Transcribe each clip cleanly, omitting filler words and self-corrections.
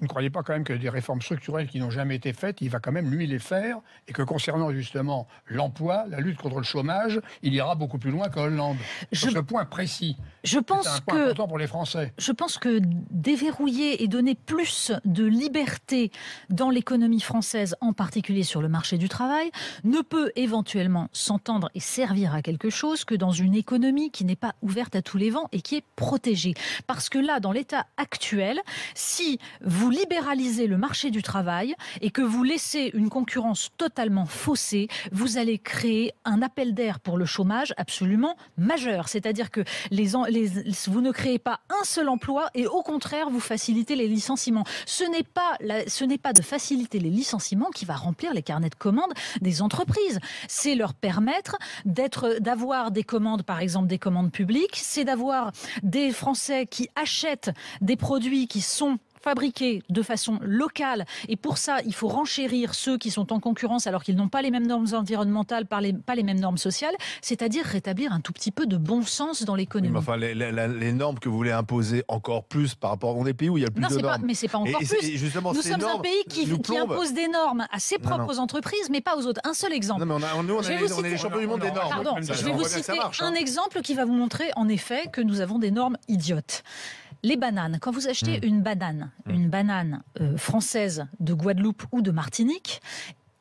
Vous ne croyez pas quand même que des réformes structurelles qui n'ont jamais été faites, il va quand même, lui, les faire, et que concernant justement l'emploi, la lutte contre le chômage, il ira beaucoup plus loin que Hollande. Sur ce point précis. Je pense c'est un point important pour les Français. Je pense que déverrouiller et donner plus de liberté dans l'économie française, en particulier sur le marché du travail, ne peut éventuellement s'entendre et servir à quelque chose que dans une économie qui n'est pas ouverte à tous les vents et qui est protégée. Parce que là, dans l'état actuel, si vous libéralisez le marché du travail et que vous laissez une concurrence totalement faussée, vous allez créer un appel d'air pour le chômage absolument majeur. C'est-à-dire que vous ne créez pas un seul emploi et au contraire, vous facilitez les licenciements. Ce n'est pas de faciliter les licenciements qui va remplir les carnets de commandes des entreprises. C'est leur permettre d'avoir des commandes, par exemple des commandes publiques, c'est d'avoir des Français qui achètent des produits qui sont fabriqués de façon locale. Et pour ça, il faut renchérir ceux qui sont en concurrence alors qu'ils n'ont pas les mêmes normes environnementales, pas les mêmes normes sociales, c'est-à-dire rétablir un tout petit peu de bon sens dans l'économie. Mais enfin, les normes que vous voulez imposer encore plus par rapport à des pays où il y a le plus de normes. Mais c'est pas encore plus. Nous sommes un pays qui impose des normes à ses propres entreprises, mais pas aux autres. Un seul exemple. Non, mais on est les champions du monde des normes. Pardon, je vais vous citer un exemple qui va vous montrer en effet que nous avons des normes idiotes. Les bananes. Quand vous achetez une banane française de Guadeloupe ou de Martinique,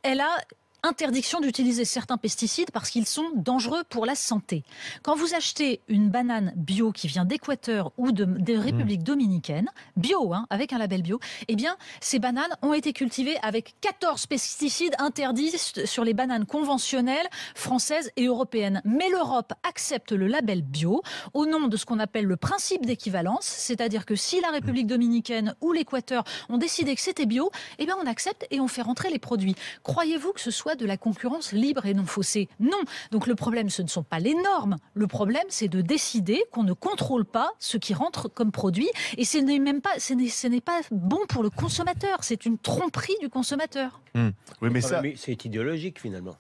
elle a interdiction d'utiliser certains pesticides parce qu'ils sont dangereux pour la santé. Quand vous achetez une banane bio qui vient d'Équateur ou de République dominicaine, bio, avec un label bio, eh bien, ces bananes ont été cultivées avec 14 pesticides interdits sur les bananes conventionnelles françaises et européennes. Mais l'Europe accepte le label bio au nom de ce qu'on appelle le principe d'équivalence, c'est-à-dire que si la République dominicaine ou l'Équateur ont décidé que c'était bio, eh bien, on accepte et on fait rentrer les produits. Croyez-vous que ce soit de la concurrence libre et non faussée? Non. Donc le problème, ce ne sont pas les normes. Le problème, c'est de décider qu'on ne contrôle pas ce qui rentre comme produit. Et ce n'est pas bon pour le consommateur. C'est une tromperie du consommateur. Oui, mais c'est idéologique finalement.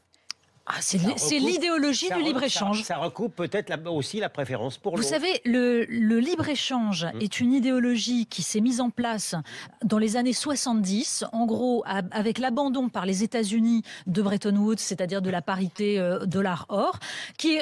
C'est l'idéologie du libre-échange. Ça recoupe peut-être aussi la préférence pour l'eau. Vous savez, le libre-échange est une idéologie qui s'est mise en place dans les années 70, en gros, avec l'abandon par les États-Unis de Bretton Woods, c'est-à-dire de la parité dollar-or, qui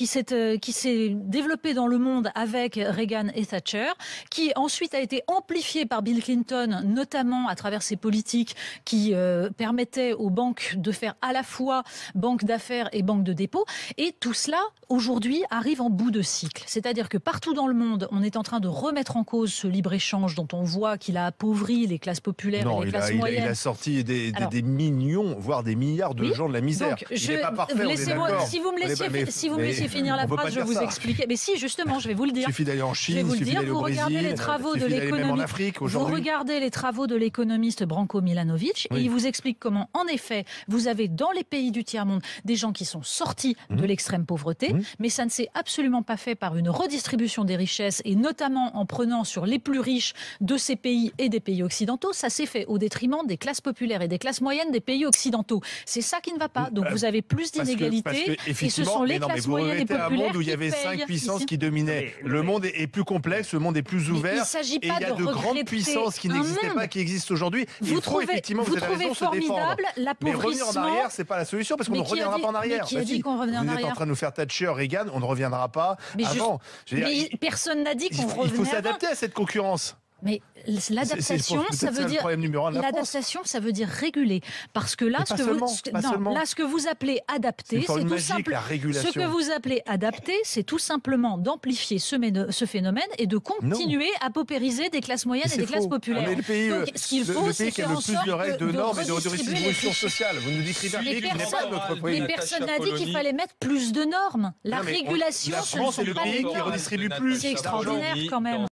s'est développée dans le monde avec Reagan et Thatcher, qui ensuite a été amplifiée par Bill Clinton, notamment à travers ses politiques qui permettaient aux banques de faire à la fois banque d'affaires et banque de dépôt. Et tout cela, aujourd'hui, arrive en bout de cycle. C'est-à-dire que partout dans le monde, on est en train de remettre en cause ce libre-échange dont on voit qu'il a appauvri les classes populaires et les classes moyennes. Il a sorti des millions, voire des milliards de gens de la misère. Donc, il n'est pas parfait, on est d'accord. Si vous me laissiez finir la phrase, je vais vous expliquer. Mais si, justement, je vais vous le dire. Il suffit d'aller en Chine, il suffit d'aller au Brésil, il suffit d'aller même en Afrique aujourd'hui. Vous regardez les travaux de l'économiste Branko Milanovic et il vous explique comment, en effet, vous avez dans les pays du tiers-monde des gens qui sont sortis de l'extrême pauvreté, mais ça ne s'est absolument pas fait par une redistribution des richesses et notamment en prenant sur les plus riches de ces pays et des pays occidentaux. Ça s'est fait au détriment des classes populaires et des classes moyennes des pays occidentaux. C'est ça qui ne va pas. Donc vous avez plus d'inégalités et ce sont les classes moyennes et populaires qui payent. Un monde où il y avait 5 puissances qui dominaient. Le monde est plus complexe, le monde est plus ouvert. Et il y a de grandes puissances qui n'existaient pas, qui existent aujourd'hui. Il faut effectivement, vous avez raison, se défendre. Mais revenir en arrière, c'est pas la solution parce qu'on ne reviendra pas en arrière. Qui a dit qu'on revenait en arrière ? Vous êtes en train de nous faire Thatcher, Reagan, on ne reviendra pas avant. Mais personne n'a dit qu'on revenait. Il faut s'adapter à cette concurrence. Mais l'adaptation, ça veut dire réguler, parce que là, ce que vous appelez adapter, c'est tout simple. Ce que vous appelez adapter, c'est tout simplement d'amplifier ce phénomène et de continuer à paupériser des classes moyennes et des classes populaires. On est le pays, Donc, ce qu'il faut, c'est qui a le plus de règles, de normes et de redistribution sociale. Vous nous décrivez un pays qui n'est pas notre pays. Mais personne n'a dit qu'il fallait mettre plus de normes. La régulation, la France est le pays qui redistribue plus. C'est extraordinaire quand même.